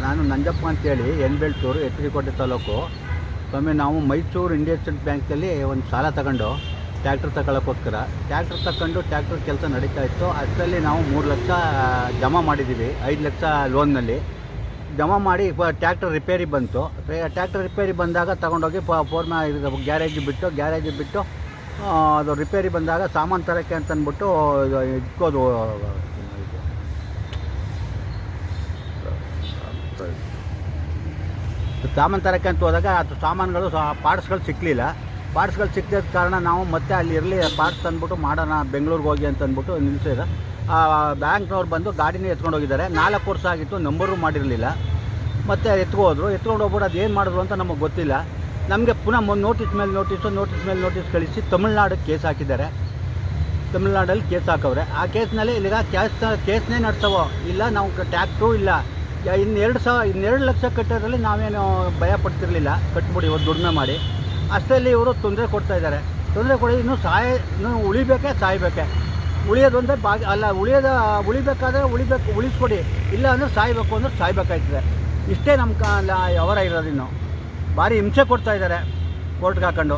ನಾನು ನಂಜಪ್ಪ ಅಂತೇಳಿ ಎನ್ಬೆಳ್ತೂರು ಎತ್ತಿರಿಕೋಟೆ ತಾಲೂಕು. ಸ್ವಾಮಿ, ನಾವು ಮೈಸೂರು ಇಂಡಿಯನ್ ಬ್ಯಾಂಕಲ್ಲಿ ಒಂದು ಸಾಲ ತಗೊಂಡು ಟ್ಯಾಕ್ಟ್ರ್ ತಗೊಳ್ಳೋಕ್ಕೋಸ್ಕರ ಟ್ಯಾಕ್ಟ್ರ್ ಕೆಲಸ ನಡೀತಾ ಇತ್ತು. ಅದರಲ್ಲಿ ನಾವು 3 ಲಕ್ಷ ಜಮಾ ಮಾಡಿದ್ದೀವಿ. 5 ಲಕ್ಷ ಲೋನ್ನಲ್ಲಿ ಜಮಾ ಮಾಡಿ ಟ್ಯಾಕ್ಟ್ರ್ ರಿಪೇರಿ ಬಂತು. ಟ್ಯಾಕ್ಟ್ರ್ ರಿಪೇರಿ ಬಂದಾಗ ತಗೊಂಡೋಗಿ ಗ್ಯಾರೇಜ್ ಬಿಟ್ಟು ಅದು ರಿಪೇರಿ ಬಂದಾಗ ಸಾಮಾನು ತರೋಕ್ಕೆ ಅಂತಂದ್ಬಿಟ್ಟು ಇಟ್ಕೋದು ಸಾಮಾನು ತರೋಕ್ಕೆ ಅಂತ ಹೋದಾಗ ಅದು ಸಾಮಾನುಗಳು ಪಾರ್ಟ್ಸ್ಗಳು ಸಿಕ್ಕಲಿದ್ದ ಕಾರಣ ನಾವು ಮತ್ತೆ ಅಲ್ಲಿ ಇರಲಿ ಪಾರ್ಟ್ಸ್ ತಂದ್ಬಿಟ್ಟು ಮಾಡೋಣ ಬೆಂಗಳೂರಿಗೆ ಹೋಗಿ ಅಂತಂದ್ಬಿಟ್ಟು ನಿಲ್ಲಿಸಿದ. ಬ್ಯಾಂಕ್ನವ್ರು ಬಂದು ಗಾಡಿನೇ ಎತ್ಕೊಂಡು ಹೋಗಿದ್ದಾರೆ. 4 ವರ್ಷ ಆಗಿತ್ತು, ನಂಬರು ಮಾಡಿರಲಿಲ್ಲ. ಮತ್ತು ಎತ್ಕೊಂಡು ಹೋಗ್ಬಿಟ್ಟು ಅದು ಏನು ಮಾಡಿದ್ರು ಅಂತ ನಮಗೆ ಗೊತ್ತಿಲ್ಲ. ನಮಗೆ ಪುನಃ ನೋಟಿಸ್ ಮೇಲೆ ನೋಟಿಸ್ ಕಳಿಸಿ ತಮಿಳ್ನಾಡಿಗೆ ಕೇಸ್ ಹಾಕಿದ್ದಾರೆ. ತಮಿಳ್ನಾಡಲ್ಲಿ ಕೇಸ್ ಹಾಕವ್ರೆ. ಆ ಕೇಸ್ನಲ್ಲಿ ಈಗ ಕೇಸ್ನೇ ನಡೆಸವೋ ಇಲ್ಲ, ನಾವು ಟ್ಯಾಕ್ಟ್ರು ಇಲ್ಲ. ಇನ್ನೆರಡು ಲಕ್ಷ ಕಟ್ಟೋದ್ರಲ್ಲಿ ನಾವೇನು ಭಯ ಪಡ್ತಿರಲಿಲ್ಲ. ಕಟ್ಬಿಡಿ ಇವತ್ತು ದುಡಿಮೆ ಮಾಡಿ. ಅಷ್ಟರಲ್ಲಿ ಇವರು ತೊಂದರೆ ಕೊಡ್ತಾಯಿದ್ದಾರೆ. ತೊಂದರೆ ಕೊಡಿ, ಇನ್ನೂ ಉಳಿಬೇಕೆ ಸಾಯಬೇಕೆ? ಉಳಿಯೋದೊಂದೇ ಅಲ್ಲ, ಉಳಿಬೇಕಾದ್ರೆ ಉಳಿಸ್ಕೊಡಿ, ಇಲ್ಲ ಅಂದರೆ ಸಾಯಬೇಕು ಅಂದ್ರೆ ಸಾಯ್ಬೇಕಾಯ್ತದೆ. ಇಷ್ಟೇ ನಮ್ಮ ಅವರ ಇರೋದು. ಇನ್ನು ಭಾರಿ ಹಿಂಸೆ ಕೊಡ್ತಾಯಿದ್ದಾರೆ ಕೋರ್ಟ್ಗೆ ಹಾಕೊಂಡು.